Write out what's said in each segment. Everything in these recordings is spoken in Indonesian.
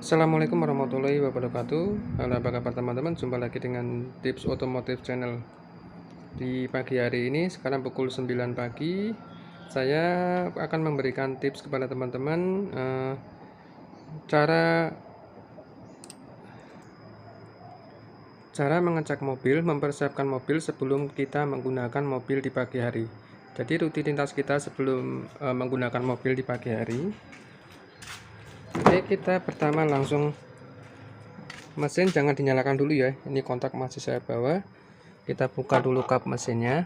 Assalamualaikum warahmatullahi wabarakatuh. Halo, apa kabar teman-teman? Jumpa lagi dengan tips otomotif channel. Di pagi hari ini sekarang pukul 9 pagi, saya akan memberikan tips kepada teman-teman cara mengecek mobil, mempersiapkan mobil sebelum kita menggunakan mobil di pagi hari. Jadi rutinitas kita sebelum menggunakan mobil di pagi hari. Oke, kita pertama langsung mesin jangan dinyalakan dulu ya. Ini kontak masih saya bawa. Kita buka dulu kap mesinnya.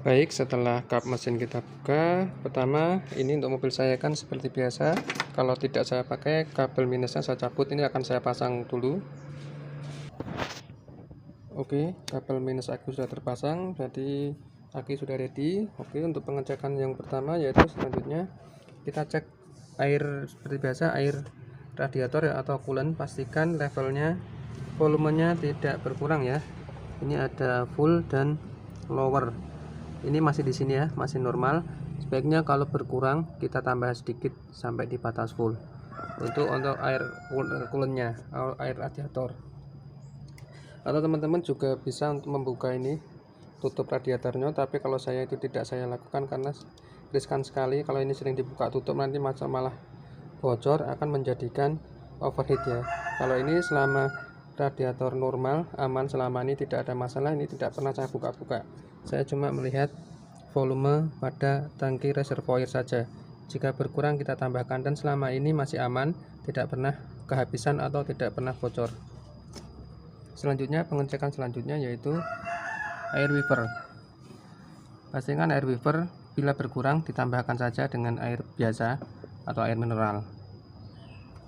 Baik, setelah kap mesin kita buka, pertama ini untuk mobil saya kan seperti biasa. Kalau tidak saya pakai, kabel minusnya saya cabut. Ini akan saya pasang dulu. Oke, kabel minus aki sudah terpasang, berarti aki sudah ready. Oke, untuk pengecekan yang pertama yaitu selanjutnya kita cek air seperti biasa, air radiator ya, atau coolant. Pastikan levelnya, volumenya tidak berkurang ya. Ini ada full dan lower. Ini masih di sini ya, masih normal. Sebaiknya kalau berkurang kita tambah sedikit sampai di batas full. Untuk air coolantnya, air radiator. Atau teman-teman juga bisa untuk membuka ini tutup radiatornya, tapi kalau saya itu tidak saya lakukan karena riskan sekali. Kalau ini sering dibuka tutup nanti malah bocor, akan menjadikan overheat ya. Kalau ini selama radiator normal aman, selama ini tidak ada masalah, ini tidak pernah saya buka-buka. Saya cuma melihat volume pada tangki reservoir saja. Jika berkurang kita tambahkan, dan selama ini masih aman, tidak pernah kehabisan atau tidak pernah bocor. Selanjutnya, pengecekan selanjutnya yaitu air wiper. Pastikan air wiper bila berkurang ditambahkan saja dengan air biasa atau air mineral.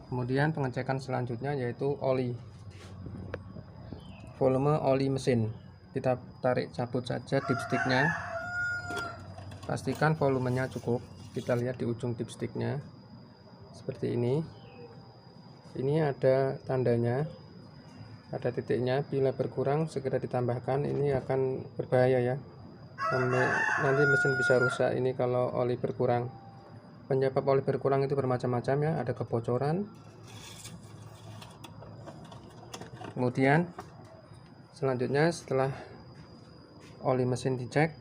Kemudian pengecekan selanjutnya yaitu oli. Volume oli mesin. Kita tarik cabut saja dipsticknya. Pastikan volumenya cukup. Kita lihat di ujung dipsticknya seperti ini. Ini ada tandanya, ada titiknya. Bila berkurang segera ditambahkan. Ini akan berbahaya ya, nanti mesin bisa rusak ini kalau oli berkurang. Penyebab oli berkurang itu bermacam-macam ya, ada kebocoran. Kemudian selanjutnya setelah oli mesin dicek,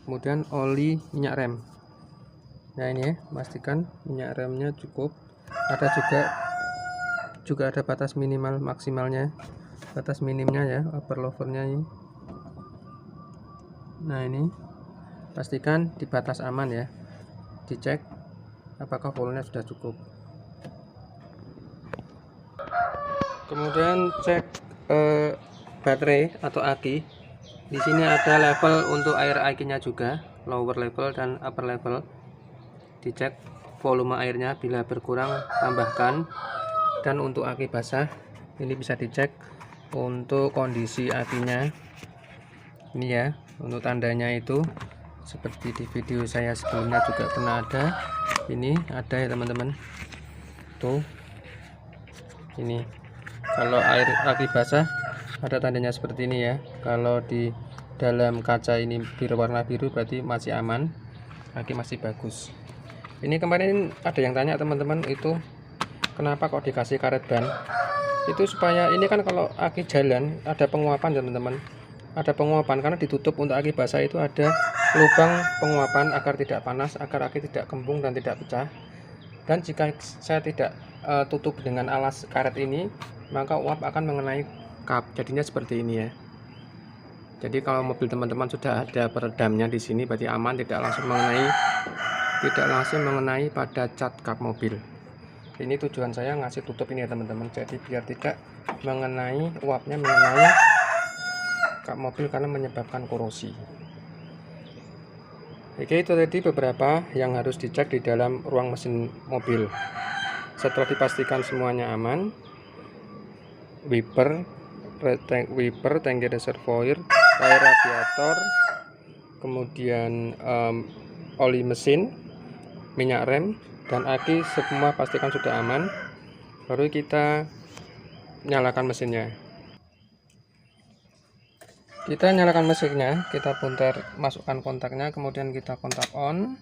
kemudian oli minyak rem. Nah ini ya, pastikan minyak remnya cukup. Ada juga ada batas minimal maksimalnya, batas minimnya ya, upper lowernya ini. Nah ini pastikan di batas aman ya, dicek apakah volumenya sudah cukup. Kemudian cek baterai atau aki. Di sini ada level untuk air akinya juga, lower level dan upper level. Dicek volume airnya, bila berkurang tambahkan. Dan untuk aki basah ini bisa dicek untuk kondisi akinya. Ini ya, untuk tandanya itu seperti di video saya sebelumnya juga pernah ada. Ini ada ya teman-teman, tuh ini. Kalau air aki basah ada tandanya seperti ini ya. Kalau di dalam kaca ini berwarna biru berarti masih aman, aki masih bagus. Ini kemarin ada yang tanya teman-teman, itu kenapa kok dikasih karet ban. Itu supaya ini kan kalau aki jalan ada penguapan teman-teman, ada penguapan karena ditutup. Untuk aki basah itu ada lubang penguapan agar tidak panas, agar aki tidak kembung dan tidak pecah. Dan jika saya tidak tutup dengan alas karet ini, maka uap akan mengenai kap, jadinya seperti ini ya. Jadi kalau mobil teman-teman sudah ada peredamnya di sini berarti aman, tidak langsung mengenai pada cat kap mobil. Ini tujuan saya ngasih tutup ini ya teman-teman, jadi biar tidak mengenai, uapnya mengenai kap mobil karena menyebabkan korosi. Oke, itu tadi beberapa yang harus dicek di dalam ruang mesin mobil. Setelah dipastikan semuanya aman, wiper, tangki reservoir, air radiator, kemudian oli mesin, minyak rem, dan aki semua pastikan sudah aman, baru kita nyalakan mesinnya. Kita nyalakan mesinnya, kita putar, masukkan kontaknya, kemudian kita kontak on.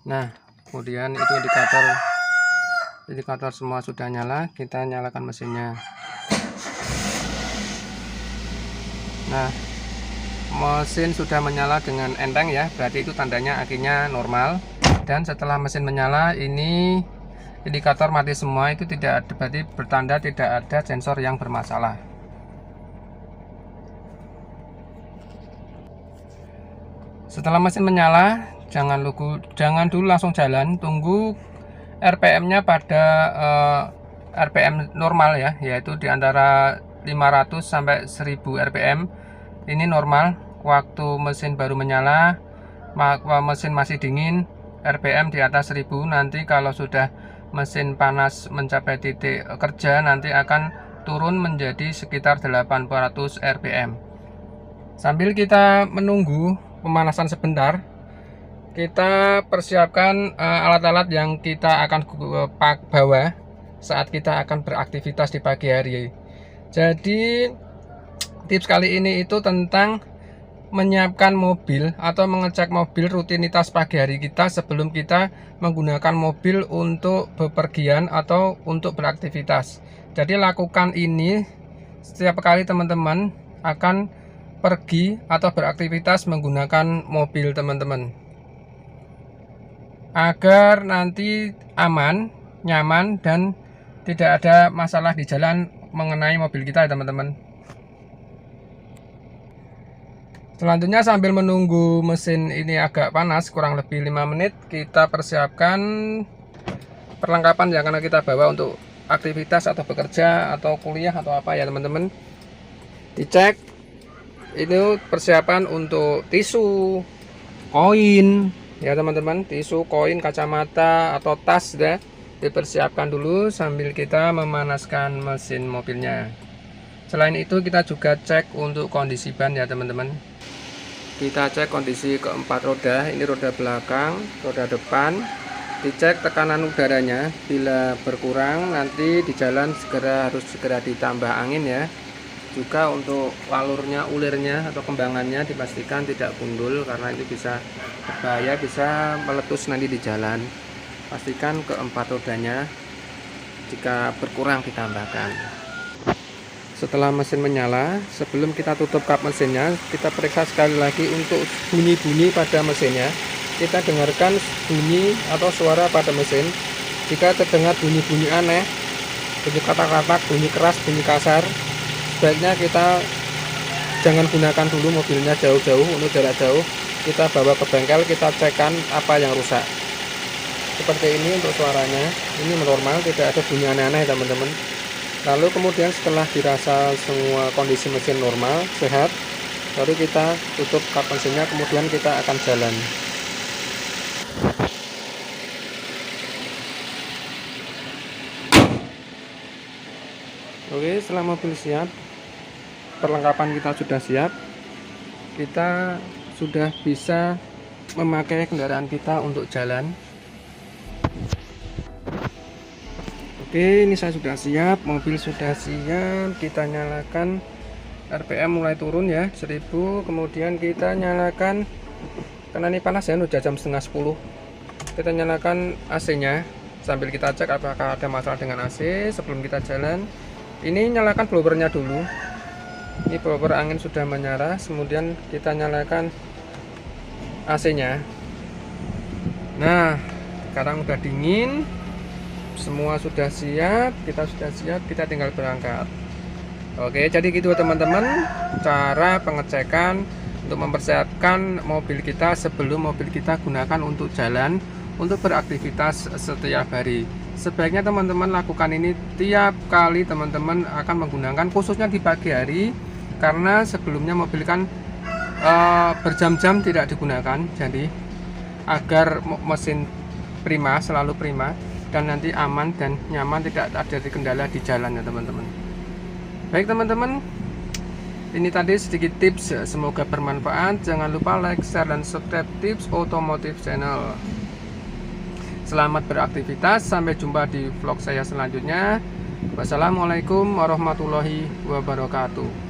Nah, kemudian itu indikator semua sudah nyala, kita nyalakan mesinnya. Nah, mesin sudah menyala dengan enteng ya, berarti itu tandanya akinya normal. Dan setelah mesin menyala, ini indikator mati semua, itu tidak ada, berarti bertanda tidak ada sensor yang bermasalah. Setelah mesin menyala, jangan dulu langsung jalan, tunggu RPM-nya pada RPM normal ya, yaitu di antara 500 sampai 1000 RPM. Ini normal. Waktu mesin baru menyala, mesin masih dingin, RPM di atas 1000. Nanti kalau sudah mesin panas mencapai titik kerja, nanti akan turun menjadi sekitar 800 RPM. Sambil kita menunggu pemanasan sebentar, kita persiapkan alat-alat yang kita akan bawa saat kita akan beraktivitas di pagi hari. Jadi tips kali ini itu tentang menyiapkan mobil atau mengecek mobil rutinitas pagi hari kita sebelum kita menggunakan mobil untuk bepergian atau untuk beraktivitas. Jadi lakukan ini setiap kali teman-teman akan pergi atau beraktivitas menggunakan mobil teman-teman, agar nanti aman, nyaman, dan tidak ada masalah di jalan mengenai mobil kita ya teman-teman. Selanjutnya sambil menunggu mesin ini agak panas kurang lebih 5 menit, kita persiapkan perlengkapan yang akan kita bawa untuk aktivitas atau bekerja atau kuliah atau apa ya teman-teman. Dicek, ini persiapan untuk tisu, koin ya teman-teman, tisu, koin, kacamata atau tas ya, dipersiapkan dulu sambil kita memanaskan mesin mobilnya. Selain itu kita juga cek untuk kondisi ban ya teman-teman. Kita cek kondisi keempat roda, ini roda belakang, roda depan, dicek tekanan udaranya. Bila berkurang nanti di jalan harus segera ditambah angin ya. Juga untuk walurnya, ulirnya atau kembangannya dipastikan tidak gundul, karena itu bisa berbahaya, bisa meletus nanti di jalan. Pastikan keempat rodanya, jika berkurang ditambahkan. Setelah mesin menyala, sebelum kita tutup kap mesinnya, kita periksa sekali lagi untuk bunyi-bunyi pada mesinnya. Kita dengarkan bunyi atau suara pada mesin. Jika terdengar bunyi-bunyi aneh, bunyi katak-katak, bunyi keras, bunyi kasar, sebaiknya kita jangan gunakan dulu mobilnya jauh-jauh. Untuk jarak jauh, kita bawa ke bengkel, kita cekkan apa yang rusak. Seperti ini untuk suaranya, ini normal, tidak ada bunyi aneh-aneh teman-teman. Lalu kemudian setelah dirasa semua kondisi mesin normal, sehat, baru kita tutup kap mesinnya, kemudian kita akan jalan. Oke, setelah mobil siap, perlengkapan kita sudah siap, kita sudah bisa memakai kendaraan kita untuk jalan. Oke, ini saya sudah siap, mobil sudah siap, kita nyalakan, RPM mulai turun ya, 1000, kemudian kita nyalakan, karena ini panas ya, udah jam setengah 10, kita nyalakan AC-nya, sambil kita cek apakah ada masalah dengan AC sebelum kita jalan. Ini nyalakan blowernya dulu, ini blower angin sudah menyala, kemudian kita nyalakan AC-nya. Nah, sekarang udah dingin, semua sudah siap, kita sudah siap, kita tinggal berangkat. Oke, jadi gitu teman-teman cara pengecekan untuk mempersiapkan mobil kita sebelum mobil kita gunakan untuk jalan, untuk beraktivitas setiap hari. Sebaiknya teman-teman lakukan ini tiap kali teman-teman akan menggunakan, khususnya di pagi hari, karena sebelumnya mobil kan berjam-jam tidak digunakan. Jadi agar mesin prima, selalu prima, dan nanti aman dan nyaman, tidak ada kendala di jalan ya teman-teman. Baik teman-teman, ini tadi sedikit tips, semoga bermanfaat. Jangan lupa like, share, dan subscribe Tips Otomotif Channel. Selamat beraktivitas, sampai jumpa di vlog saya selanjutnya. Wassalamualaikum warahmatullahi wabarakatuh.